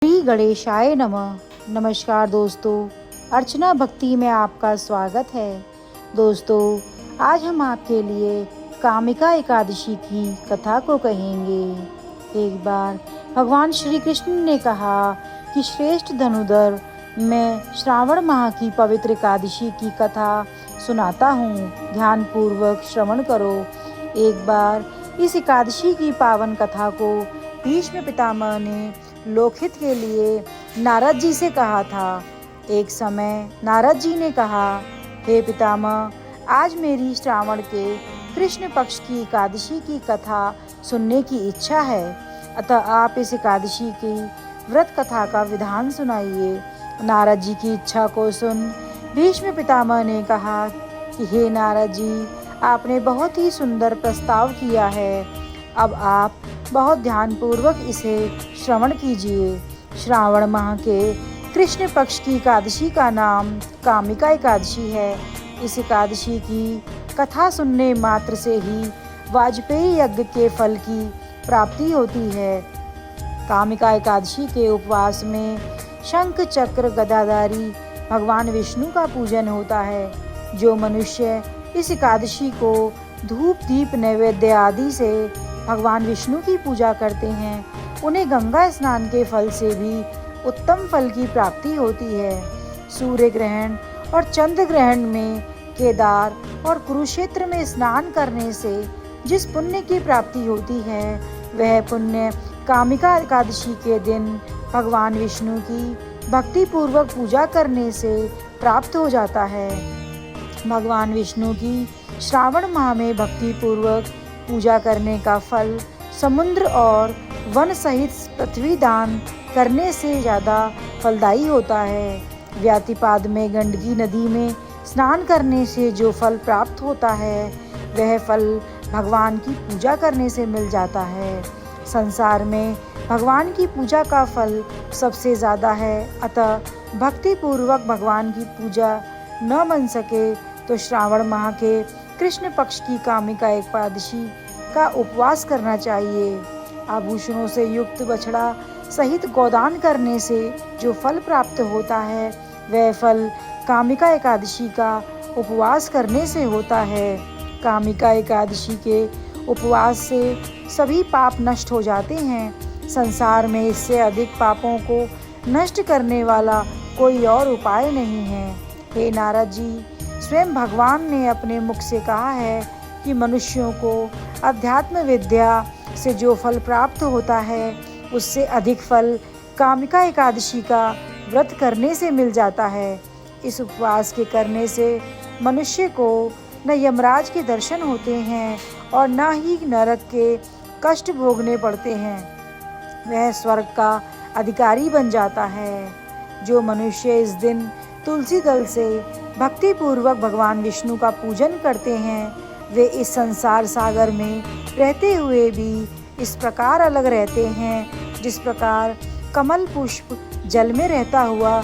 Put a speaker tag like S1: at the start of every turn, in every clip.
S1: श्री गणेशाय नमः। नमस्कार दोस्तों, अर्चना भक्ति में आपका स्वागत है। दोस्तों, आज हम आपके लिए कामिका एकादशी की कथा को कहेंगे। एक बार भगवान श्री कृष्ण ने कहा कि श्रेष्ठ धनुधर, मैं श्रावण माह की पवित्र एकादशी की कथा सुनाता हूँ, ध्यान पूर्वक श्रवण करो। एक बार इस एकादशी की पावन कथा को भीष्म पितामह ने लोकहित के लिए नारद जी से कहा था। एक समय नारद जी ने कहा, हे पितामह, आज मेरी श्रावण के कृष्ण पक्ष की एकादशी की कथा सुनने की इच्छा है, अतः आप इस एकादशी की व्रत कथा का विधान सुनाइए। नारद जी की इच्छा को सुन भीष्म पितामह ने कहा कि हे नारद जी, आपने बहुत ही सुंदर प्रस्ताव किया है। अब आप बहुत ध्यानपूर्वक इसे श्रवण कीजिए। श्रावण माह के कृष्ण पक्ष की एकादशी का नाम कामिका एकादशी है। इस एकादशी की कथा सुनने मात्र से ही वाजपेयी यज्ञ के फल की प्राप्ति होती है। कामिका एकादशी के उपवास में शंख चक्र गदाधारी भगवान विष्णु का पूजन होता है। जो मनुष्य इस एकादशी को धूप दीप नैवेद्य आदि से भगवान विष्णु की पूजा करते हैं, उन्हें गंगा स्नान के फल से भी उत्तम फल की प्राप्ति होती है। सूर्य ग्रहण और चंद्र ग्रहण में केदार और कुरुक्षेत्र में स्नान करने से जिस पुण्य की प्राप्ति होती है, वह पुण्य कामिका एकादशी के दिन भगवान विष्णु की भक्ति पूर्वक पूजा करने से प्राप्त हो जाता है। भगवान विष्णु की श्रावण माह में भक्ति पूर्वक पूजा करने का फल समुद्र और वन सहित पृथ्वी दान करने से ज़्यादा फलदायी होता है। व्यातिपाद में गंडकी नदी में स्नान करने से जो फल प्राप्त होता है, वह फल भगवान की पूजा करने से मिल जाता है। संसार में भगवान की पूजा का फल सबसे ज़्यादा है, अतः भक्ति पूर्वक भगवान की पूजा न बन सके तो श्रावण माह के कृष्ण पक्ष की कामिका एकादशी का उपवास करना चाहिए। आभूषणों से युक्त बछड़ा सहित गोदान करने से जो फल प्राप्त होता है, वह फल कामिका एकादशी का उपवास करने से होता है। कामिका एकादशी के उपवास से सभी पाप नष्ट हो जाते हैं। संसार में इससे अधिक पापों को नष्ट करने वाला कोई और उपाय नहीं है। हे नारद जी, स्वयं भगवान ने अपने मुख से कहा है कि मनुष्यों को अध्यात्म विद्या से जो फल प्राप्त होता है, उससे अधिक फल कामिका एकादशी का व्रत करने से मिल जाता है। इस उपवास के करने से मनुष्य को न यमराज के दर्शन होते हैं और न ही नरक के कष्ट भोगने पड़ते हैं, वह स्वर्ग का अधिकारी बन जाता है। जो मनुष्य इस दिन तुलसी दल से भक्ति पूर्वक भगवान विष्णु का पूजन करते हैं, वे इस संसार सागर में रहते हुए भी इस प्रकार अलग रहते हैं, जिस प्रकार कमल पुष्प जल में रहता हुआ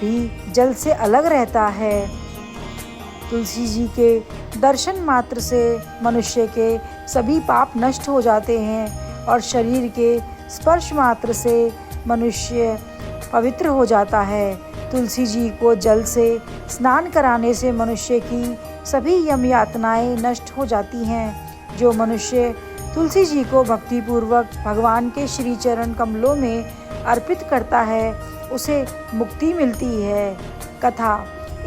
S1: भी जल से अलग रहता है। तुलसी जी के दर्शन मात्र से मनुष्य के सभी पाप नष्ट हो जाते हैं और शरीर के स्पर्श मात्र से मनुष्य पवित्र हो जाता है। तुलसी जी को जल से स्नान कराने से मनुष्य की सभी यम यातनाएं नष्ट हो जाती हैं। जो मनुष्य तुलसी जी को भक्ति पूर्वक भगवान के श्री चरण कमलों में अर्पित करता है, उसे मुक्ति मिलती है। कथा।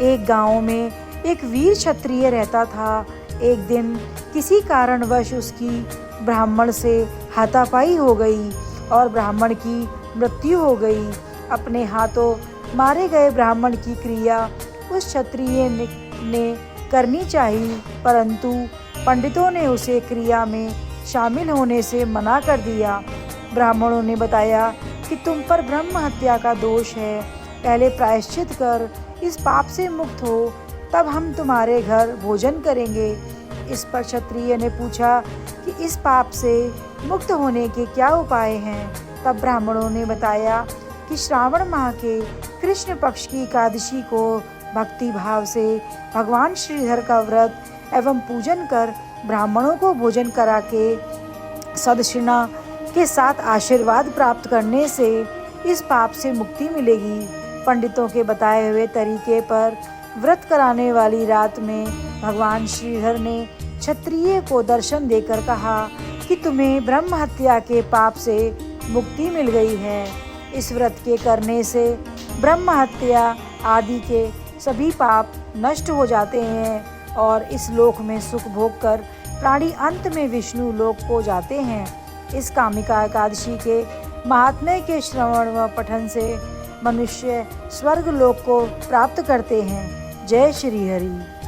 S1: एक गांव में एक वीर क्षत्रिय रहता था। एक दिन किसी कारणवश उसकी ब्राह्मण से हाथापाई हो गई और ब्राह्मण की मृत्यु हो गई। अपने हाथों मारे गए ब्राह्मण की क्रिया उस क्षत्रिय ने करनी चाहिए, परंतु पंडितों ने उसे क्रिया में शामिल होने से मना कर दिया। ब्राह्मणों ने बताया कि तुम पर ब्रह्म हत्या का दोष है, पहले प्रायश्चित कर इस पाप से मुक्त हो, तब हम तुम्हारे घर भोजन करेंगे। इस पर क्षत्रिय ने पूछा कि इस पाप से मुक्त होने के क्या उपाय हैं। तब ब्राह्मणों ने बताया कि श्रावण माह के कृष्ण पक्ष की एकादशी को भक्ति भाव से भगवान श्रीधर का व्रत एवं पूजन कर ब्राह्मणों को भोजन करा के सदक्षिणा के साथ आशीर्वाद प्राप्त करने से इस पाप से मुक्ति मिलेगी। पंडितों के बताए हुए तरीके पर व्रत कराने वाली रात में भगवान श्रीधर ने क्षत्रिय को दर्शन देकर कहा कि तुम्हें ब्रह्म हत्या के पाप से मुक्ति मिल गई है। इस व्रत के करने से ब्रह्म हत्या आदि के सभी पाप नष्ट हो जाते हैं और इस लोक में सुख भोग कर प्राणी अंत में विष्णु लोक को जाते हैं। इस कामिका एकादशी के महात्म्य के श्रवण व पठन से मनुष्य स्वर्ग लोक को प्राप्त करते हैं। जय श्री हरि।